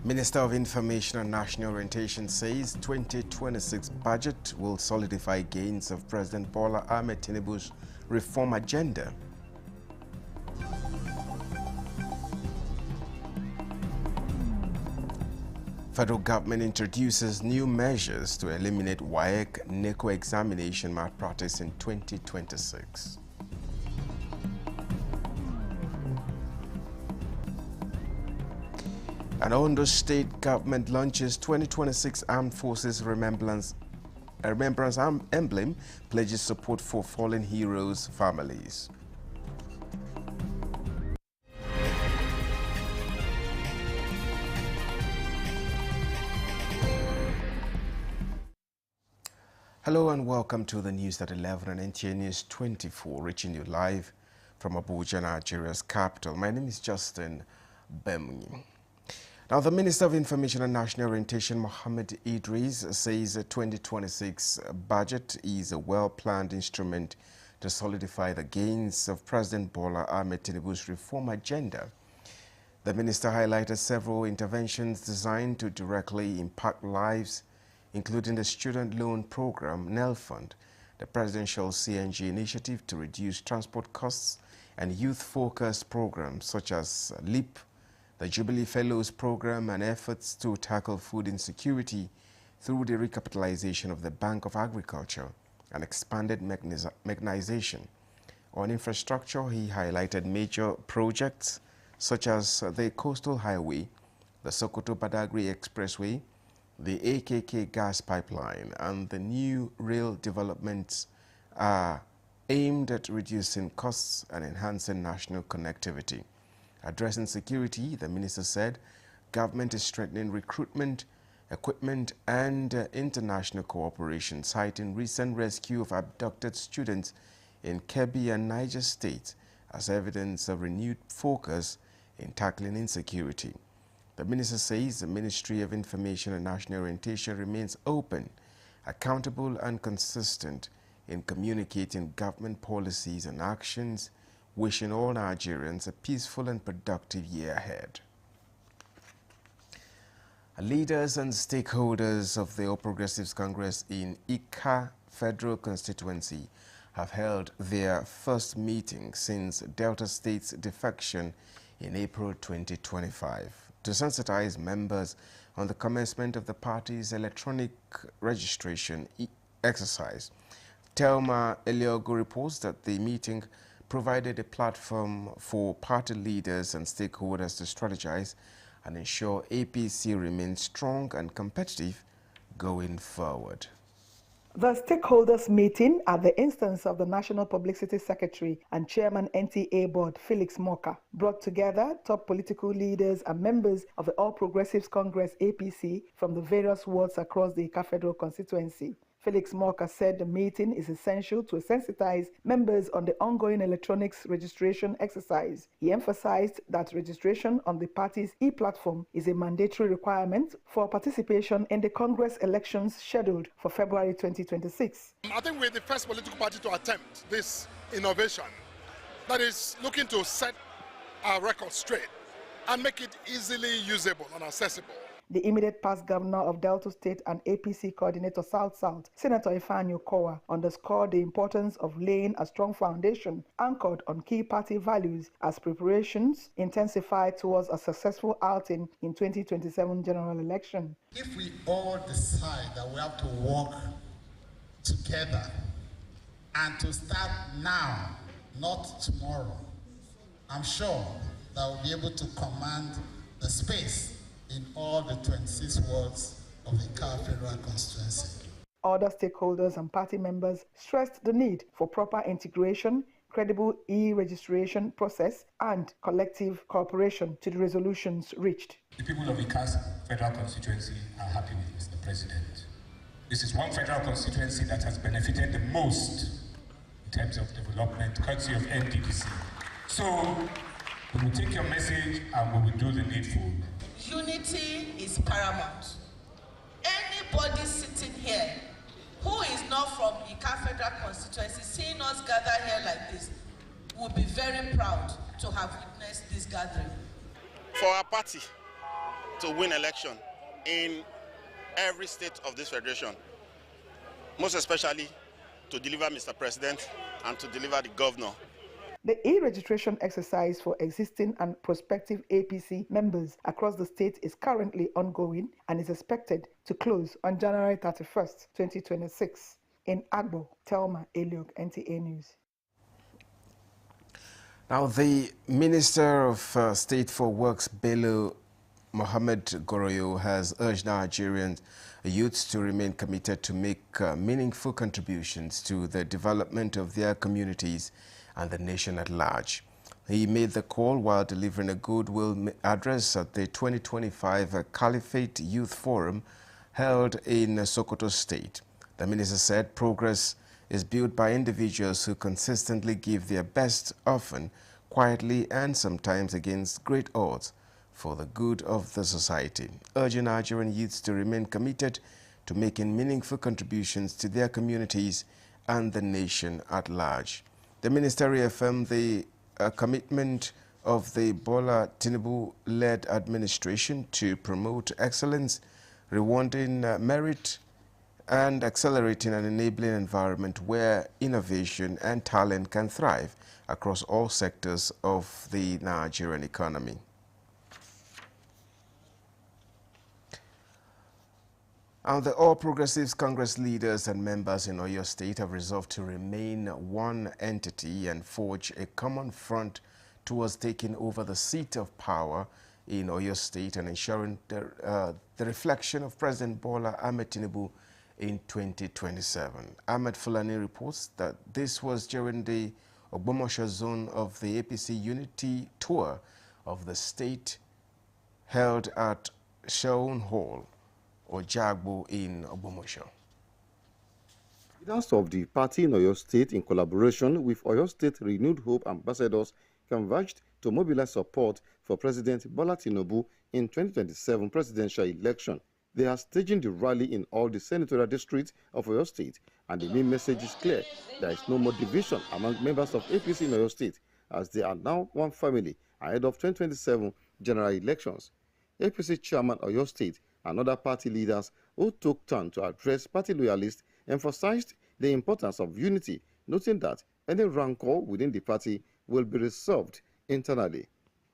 Minister of Information and National Orientation says 2026 budget will solidify gains of President Bola Ahmed Tinubu's reform agenda. Federal government introduces new measures to eliminate WAEC-NECO examination malpractice in 2026. And Ondo State government launches 2026 Armed Forces Remembrance Emblem, pledges support for fallen heroes' families. Hello and welcome to the news at 11 and NTA News 24, reaching you live from Abuja, Nigeria's capital. My name is Justin Bemunyi. Now, the Minister of Information and National Orientation, Mohammed Idris, says the 2026 budget is a well-planned instrument to solidify the gains of President Bola Ahmed Tinubu's reform agenda. The minister highlighted several interventions designed to directly impact lives, including the Student Loan Program, NELFund, the Presidential CNG Initiative to reduce transport costs, and youth-focused programs such as LEAP, the Jubilee Fellows Program, and efforts to tackle food insecurity through the recapitalization of the Bank of Agriculture and expanded mechanization. On infrastructure, he highlighted major projects such as the Coastal Highway, the Sokoto-Badagry Expressway, the AKK gas pipeline, and the new rail developments are aimed at reducing costs and enhancing national connectivity. Addressing security, the minister said government is strengthening recruitment, equipment, and international cooperation, citing recent rescue of abducted students in Kebbi and Niger State as evidence of renewed focus in tackling insecurity. The minister says the Ministry of Information and National Orientation remains open, accountable, and consistent in communicating government policies and actions, wishing all Nigerians a peaceful and productive year ahead. Leaders and stakeholders of the All Progressives Congress in Ika Federal Constituency have held their first meeting since Delta State's defection in April 2025 to sensitize members on the commencement of the party's electronic registration exercise. Telma Eliogo reports that the meeting provided a platform for party leaders and stakeholders to strategize and ensure APC remains strong and competitive going forward. The stakeholders meeting at the instance of the National Publicity Secretary and Chairman NTA Board, Felix Morka, brought together top political leaders and members of the All Progressives Congress APC from the various wards across the Ika Federal constituency. Felix Morka said the meeting is essential to sensitize members on the ongoing electronics registration exercise. He emphasized that registration on the party's e-platform is a mandatory requirement for participation in the Congress elections scheduled for February 2026. I think we're the first political party to attempt this innovation that is looking to set our record straight and make it easily usable and accessible. The immediate past governor of Delta State and APC coordinator South-South, Senator Ifeanyi Okowa, underscored the importance of laying a strong foundation anchored on key party values as preparations intensify towards a successful outing in 2027 general election. If we all decide that we have to work together and to start now, not tomorrow, I'm sure that we'll be able to command the space in all the 26 wards of the Ika Federal Constituency. Other stakeholders and party members stressed the need for proper integration, credible e-registration process, and collective cooperation to the resolutions reached. The people of Ika Federal Constituency are happy with Mr. President. This is one federal constituency that has benefited the most in terms of development, courtesy of NDDC. So, we will take your message and we will do the needful. Unity is paramount. Anybody sitting here who is not from Ika Federal Constituency, seeing us gather here like this, will be very proud to have witnessed this gathering. For our party to win election in every state of this federation, most especially to deliver Mr. President and to deliver the governor. The e-registration exercise for existing and prospective APC members across the state is currently ongoing and is expected to close on January 31st, 2026. In Agbo, Telma Eliok, NTA News. Now, the Minister of State for Works, Bello Mohamed Goroyo, has urged Nigerian youths to remain committed to make meaningful contributions to the development of their communities and the nation at large. He made the call while delivering a goodwill address at the 2025 Caliphate Youth Forum held in Sokoto State. The minister said progress is built by individuals who consistently give their best, often quietly and sometimes against great odds, for the good of the society, urging Nigerian youths to remain committed to making meaningful contributions to their communities and the nation at large. The minister reaffirmed the commitment of the Bola Tinubu-led administration to promote excellence, rewarding merit, and accelerating an enabling environment where innovation and talent can thrive across all sectors of the Nigerian economy. And the All Progressives Congress leaders and members in Oyo State have resolved to remain one entity and forge a common front towards taking over the seat of power in Oyo State and ensuring the reflection of President Bola Ahmed Tinubu in 2027. Ahmed Fulani reports that this was during the Ogbomoso zone of the APC Unity Tour of the state held at Shaun Hall, Ojagbo in Ogbomoso. Leaders of the party in Oyo State, in collaboration with Oyo State Renewed Hope ambassadors, converged to mobilize support for President Bola Tinubu in 2027 presidential election. They are staging the rally in all the senatorial districts of Oyo State, and the main message is clear: there is no more division among members of APC in Oyo State, as they are now one family ahead of 2027 general elections. APC chairman Oyo State and other party leaders who took turn to address party loyalists emphasized the importance of unity, noting that any rancor within the party will be resolved internally.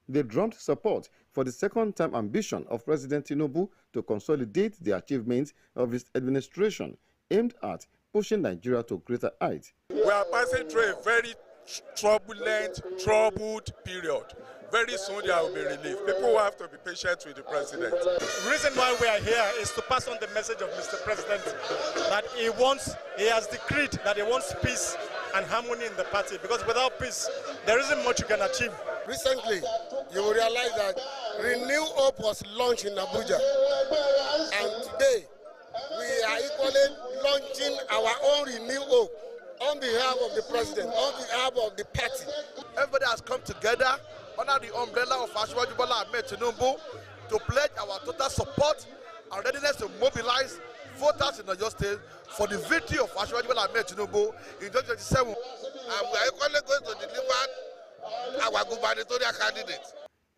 They drummed support for the second-term ambition of President Tinubu to consolidate the achievements of his administration aimed at pushing Nigeria to greater heights. We are passing through a very troubled period. Very soon there will be relief. People will have to be patient with the president. The reason why we are here is to pass on the message of Mr. President that he has decreed that he wants peace and harmony in the party, because without peace, there isn't much you can achieve. Recently, you will realize that Renew Hope was launched in Abuja, and today we are equally launching our own Renew Hope on behalf of the president, on behalf of the party. Everybody has come together under the umbrella of Asiwaju Bola Ahmed Tinubu to pledge our total support and readiness to mobilize voters in Oyo State for the victory of Asiwaju Bola Ahmed Tinubu in 2027. And we are equally going to deliver our gubernatorial candidate.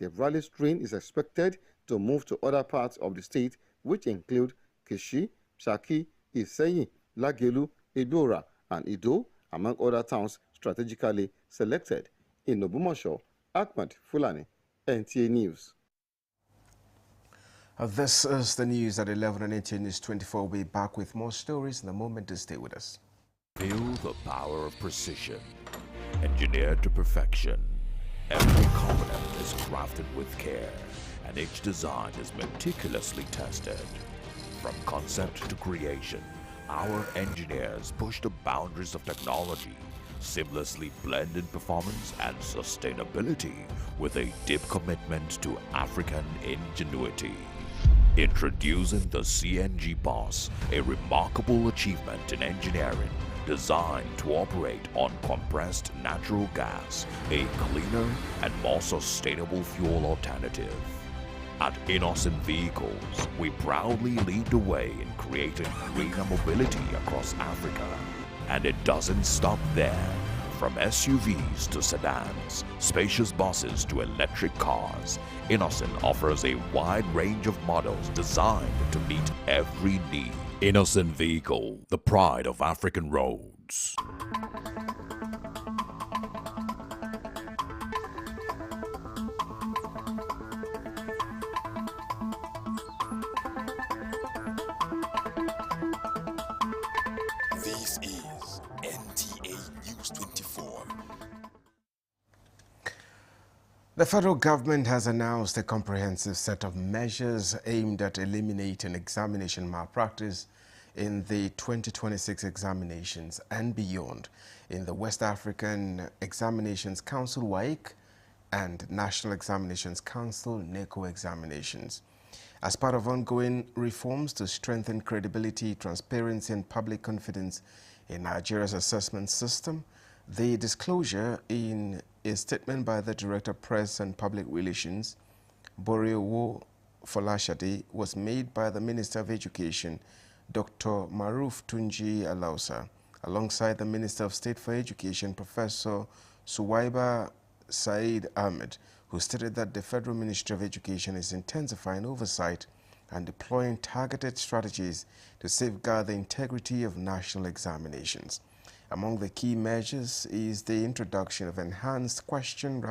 The rally strain is expected to move to other parts of the state, which include Kishi, Shaki, Iseyin, Lagelu, Idora, and Ido, among other towns strategically selected. In Ogbomoso, Ahmed Fulani, NTA News. This is the news at 11 on NTA News 24. We'll be back with more stories in a moment. To stay with us. Feel the power of precision, engineered to perfection. Every component is crafted with care, and each design is meticulously tested. From concept to creation, our engineers push the boundaries of technology, seamlessly blend in performance and sustainability with a deep commitment to African ingenuity. Introducing the CNG Boss, a remarkable achievement in engineering designed to operate on compressed natural gas, a cleaner and more sustainable fuel alternative. At Innocent Vehicles, we proudly lead the way in creating greener mobility across Africa. And it doesn't stop there. From SUVs to sedans, spacious buses to electric cars, Innocent offers a wide range of models designed to meet every need. Innocent Vehicle, the pride of African roads. This is NTA News 24. The federal government has announced a comprehensive set of measures aimed at eliminating examination malpractice in the 2026 examinations and beyond in the West African Examinations Council WAEC and National Examinations Council NECO examinations. As part of ongoing reforms to strengthen credibility, transparency and public confidence in Nigeria's assessment system, the disclosure in a statement by the Director of Press and Public Relations, Boriowo Folashade, was made by the Minister of Education, Dr. Maruf Tunji Alausa, alongside the Minister of State for Education, Professor Suwaiba Said Ahmed, who stated that the Federal Ministry of Education is intensifying oversight and deploying targeted strategies to safeguard the integrity of national examinations. Among the key measures is the introduction of enhanced question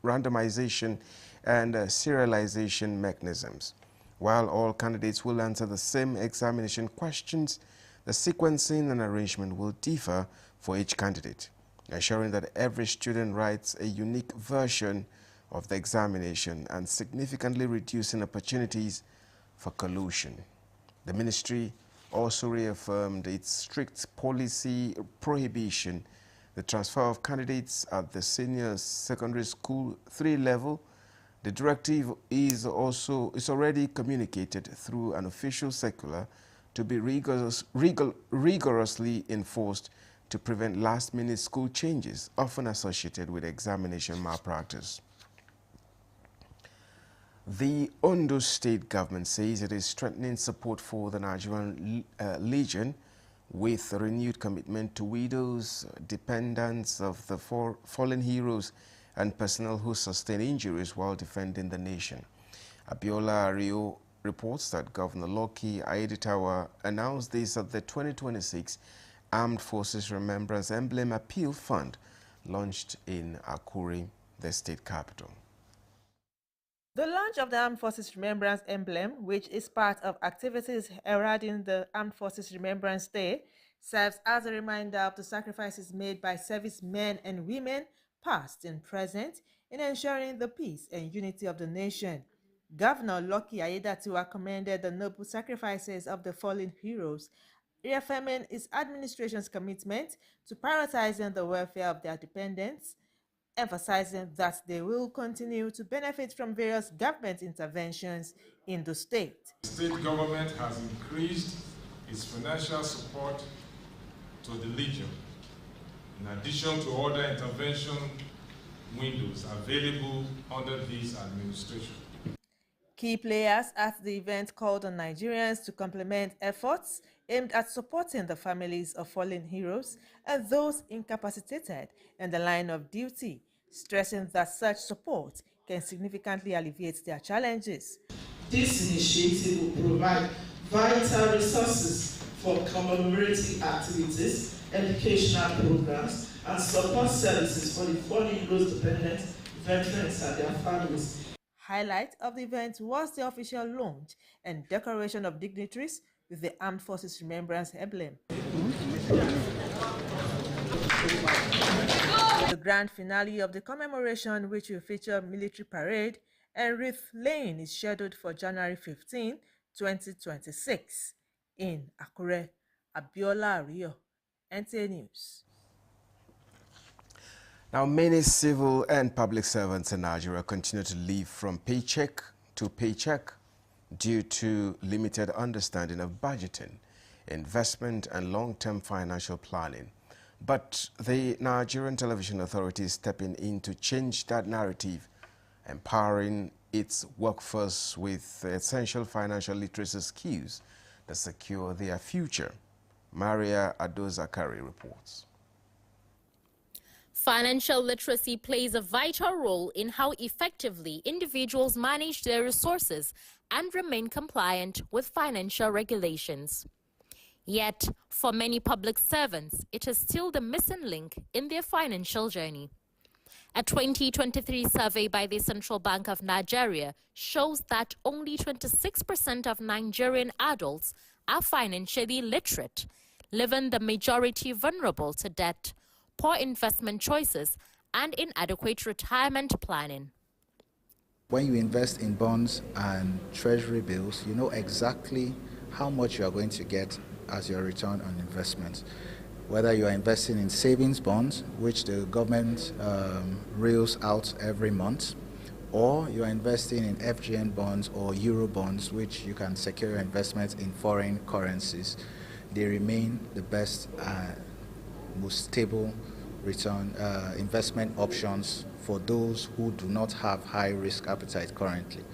randomization and serialization mechanisms. While all candidates will answer the same examination questions, the sequencing and arrangement will differ for each candidate, ensuring that every student writes a unique version of the examination and significantly reducing opportunities for collusion. The ministry also reaffirmed its strict policy prohibition the transfer of candidates at the senior secondary school 3 level. The directive is already communicated through an official circular to be rigorously enforced to prevent last-minute school changes often associated with examination malpractice. The Ondo State government says it is strengthening support for the Nigerian Legion with a renewed commitment to widows, dependents of the fallen heroes and personnel who sustained injuries while defending the nation. Abiola Ario reports that Governor Lucky Aiyedatiwa announced this at the 2026 Armed Forces Remembrance Emblem Appeal Fund launched in Akure, the state capital. The launch of the Armed Forces Remembrance Emblem, which is part of activities heralding the Armed Forces Remembrance Day, serves as a reminder of the sacrifices made by servicemen and women, past and present, in ensuring the peace and unity of the nation. Governor Lucky Aiyedatiwa commended the noble sacrifices of the fallen heroes, reaffirming his administration's commitment to prioritizing the welfare of their dependents, emphasizing that they will continue to benefit from various government interventions in the state. The state government has increased its financial support to the Legion, in addition to other intervention windows available under this administration. Key players at the event called on Nigerians to complement efforts aimed at supporting the families of fallen heroes and those incapacitated in the line of duty, stressing that such support can significantly alleviate their challenges. This initiative will provide vital resources for commemorative activities, educational programs, and support services for the fallen heroes dependent veterans and their families. Highlight of the event was the official launch and decoration of dignitaries with the Armed Forces Remembrance Emblem. The grand finale of the commemoration, which will feature military parade and wreath laying, is scheduled for January 15, 2026 in Akure. Abiola Ario, NTA News. Now, many civil and public servants in Nigeria continue to live from paycheck to paycheck due to limited understanding of budgeting, investment, and long-term financial planning. But the Nigerian Television Authority is stepping in to change that narrative, empowering its workforce with essential financial literacy skills that secure their future. Maria Adozakari reports. Financial literacy plays a vital role in how effectively individuals manage their resources and remain compliant with financial regulations. Yet, for many public servants, it is still the missing link in their financial journey. A 2023 survey by the Central Bank of Nigeria shows that only 26% of Nigerian adults are financially literate, leaving the majority vulnerable to debt, poor investment choices, and inadequate retirement planning. When you invest in bonds and treasury bills, you know exactly how much you are going to get as your return on investment. Whether you are investing in savings bonds, which the government reels out every month, or you are investing in FGN bonds or Euro bonds, which you can secure your investments in foreign currencies, they remain the best, most stable return investment options for those who do not have high risk appetite currently.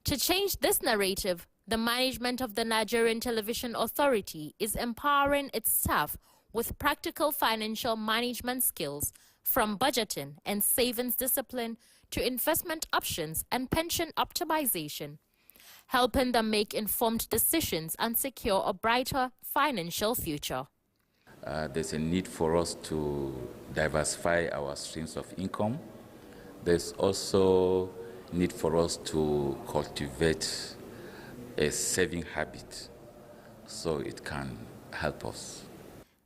To change this narrative, the management of the Nigerian Television Authority is empowering its staff with practical financial management skills, from budgeting and savings discipline to investment options and pension optimization, helping them make informed decisions and secure a brighter financial future. There's a need for us to diversify our streams of income. There's also need for us to cultivate a saving habit so it can help us.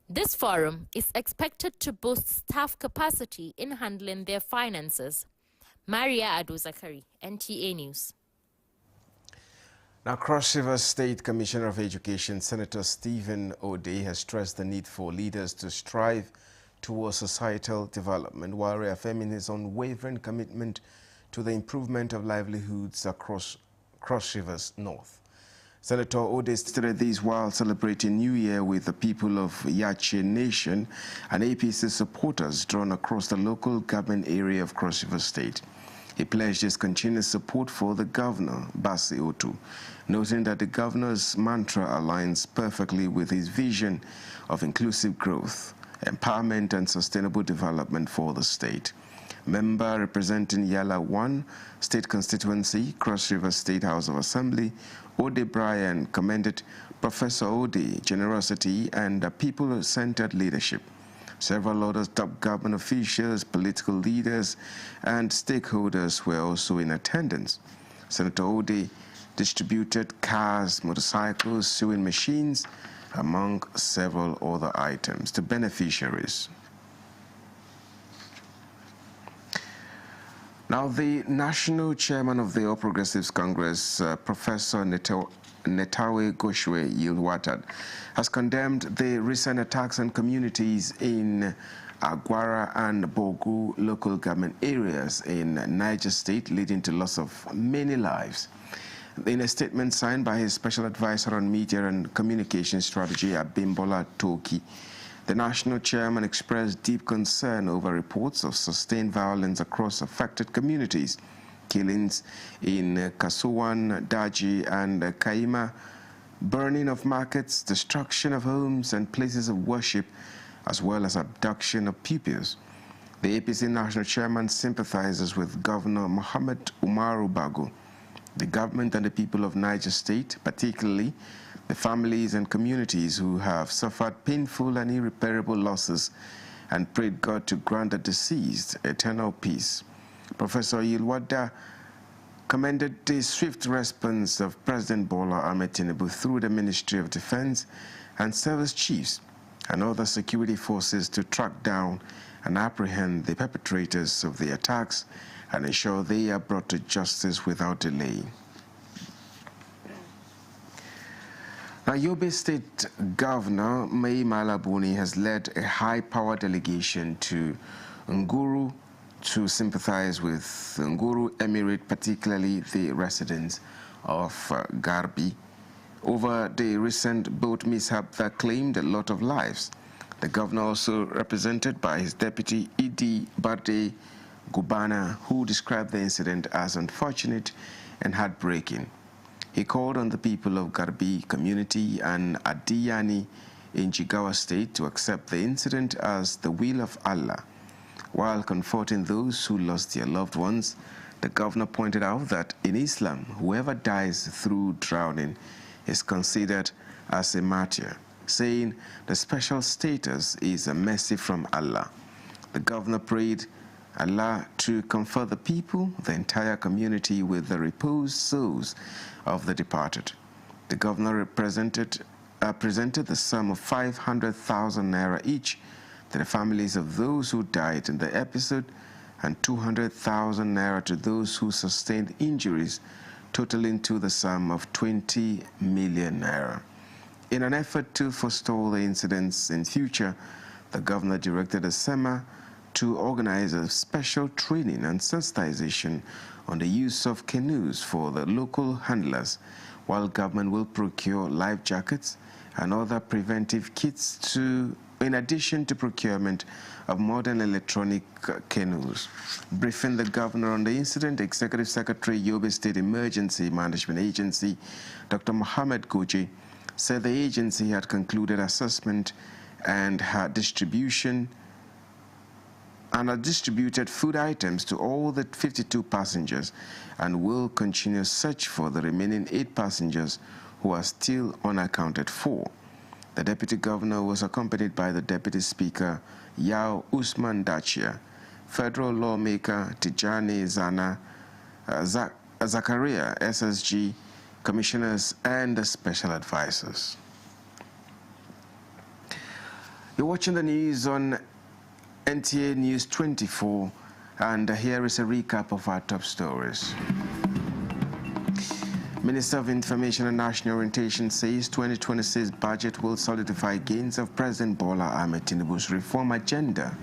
This forum is expected to boost staff capacity in handling their finances. Maria Ado-Zakari, NTA News. Now, Cross River State Commissioner of Education, Senator Stephen Ode, has stressed the need for leaders to strive towards societal development while reaffirming his unwavering commitment to the improvement of livelihoods across Cross Rivers North. Senator Ode stated this while celebrating New Year with the people of Yache Nation and APC supporters drawn across the local government area of Cross River State. He pledged his continued support for the governor, Bassey Otu, noting that the governor's mantra aligns perfectly with his vision of inclusive growth, empowerment and sustainable development for the state. Member representing Yala 1 State Constituency, Cross River State House of Assembly, Ode Brian commended Professor Ode generosity and people-centered leadership. Several other top government officials, political leaders, and stakeholders were also in attendance. Senator Ode distributed cars, motorcycles, sewing machines, among several other items to beneficiaries. Now, the national chairman of the All Progressives Congress, Professor Netawe Goshwe Yilwatad, has condemned the recent attacks on communities in Agwara and Bogu local government areas in Niger State, leading to loss of many lives. In a statement signed by his special advisor on media and communication strategy, Abimbola Toki, the national chairman expressed deep concern over reports of sustained violence across affected communities, killings in Kasuwan, Daji, and Kaima, burning of markets, destruction of homes and places of worship, as well as abduction of pupils. The APC national chairman sympathizes with Governor Mohammed Umaru Bago, the government and the people of Niger State, particularly the families and communities who have suffered painful and irreparable losses, and prayed God to grant the deceased eternal peace. Professor Yilwada commended the swift response of President Bola Ahmed Tinubu through the Ministry of Defense and service chiefs and other security forces to track down and apprehend the perpetrators of the attacks and ensure they are brought to justice without delay. Now, Yobe State Governor Mai Mala Buni has led a high-power delegation to Nguru to sympathize with Nguru Emirate, particularly the residents of Garbi, over the recent boat mishap that claimed a lot of lives. The governor, also represented by his deputy Idi Barde Gubana, who described the incident as unfortunate and heartbreaking. He called on the people of Garbi community and Adiyani in Jigawa State to accept the incident as the will of Allah. While comforting those who lost their loved ones, the governor pointed out that in Islam, whoever dies through drowning is considered as a martyr, saying the special status is a mercy from Allah. The governor prayed Allah to comfort the people, the entire community, with the reposed souls of the departed. The governor presented the sum of 500,000 naira each to the families of those who died in the episode and 200,000 naira to those who sustained injuries, totaling to the sum of 20 million naira. In an effort to forestall the incidents in future, the governor directed the SEMA to organize a special training and sensitization on the use of canoes for the local handlers, while government will procure life jackets and other preventive kits in addition to procurement of modern electronic canoes. Briefing the governor on the incident, Executive Secretary, Yobe State Emergency Management Agency, Dr. Mohammed Goji, said the agency had concluded assessment and had distributed food items to all the 52 passengers and will continue search for the remaining 8 passengers who are still unaccounted for. The Deputy Governor was accompanied by the Deputy Speaker, Yao Usman Dachia, Federal Lawmaker Tijani Zana, Zakaria, SSG, Commissioners, and the Special Advisors. You're watching the news on NTA News 24, and here is a recap of our top stories. Minister of Information and National Orientation says 2026 budget will solidify gains of President Bola Ahmed Tinubu's reform agenda.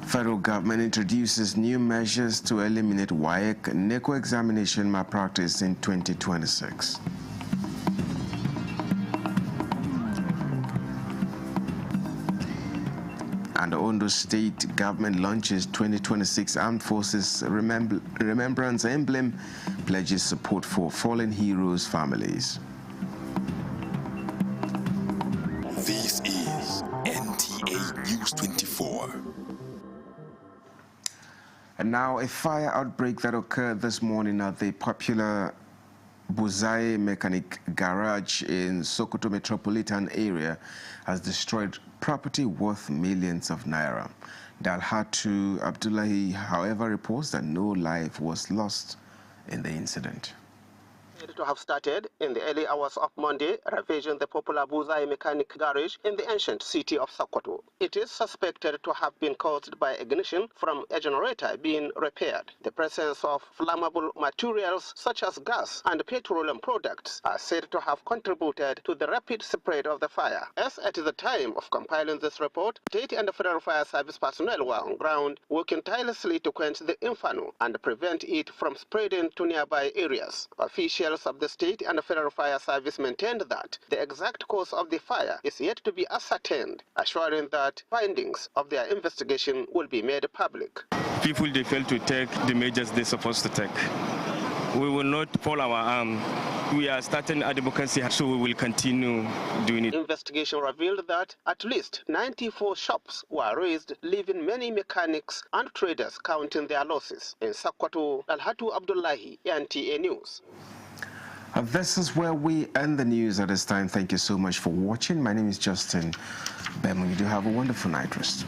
Federal government introduces new measures to eliminate WAEC and NECO examination malpractice in 2026. And the Ondo State government launches 2026 Armed Forces Remembrance Emblem, pledges support for fallen heroes' families. This is NTA News 24. And now, a fire outbreak that occurred this morning at the popular Buzai Mechanic Garage in Sokoto metropolitan area has destroyed property worth millions of naira. Dalhatu Abdullahi, however, reports that no life was lost in the incident. To have started in the early hours of Monday, ravaging the popular Buzai Mechanic Garage in the ancient city of Sokoto. It is suspected to have been caused by ignition from a generator being repaired. The presence of flammable materials such as gas and petroleum products are said to have contributed to the rapid spread of the fire. As at the time of compiling this report, state and federal fire service personnel were on ground working tirelessly to quench the inferno and prevent it from spreading to nearby areas. Officials of the state and federal fire service maintained that the exact cause of the fire is yet to be ascertained, assuring that findings of their investigation will be made public. People, they fail to take the measures they're supposed to take. We will not fall our arm. We are starting advocacy, so we will continue doing it. Investigation revealed that at least 94 shops were razed, leaving many mechanics and traders counting their losses. In Sokoto, Dalhatu Abdullahi, NTA News. This is where we end the news at this time. Thank you so much for watching. My name is Justin Bemung. You do have a wonderful night rest.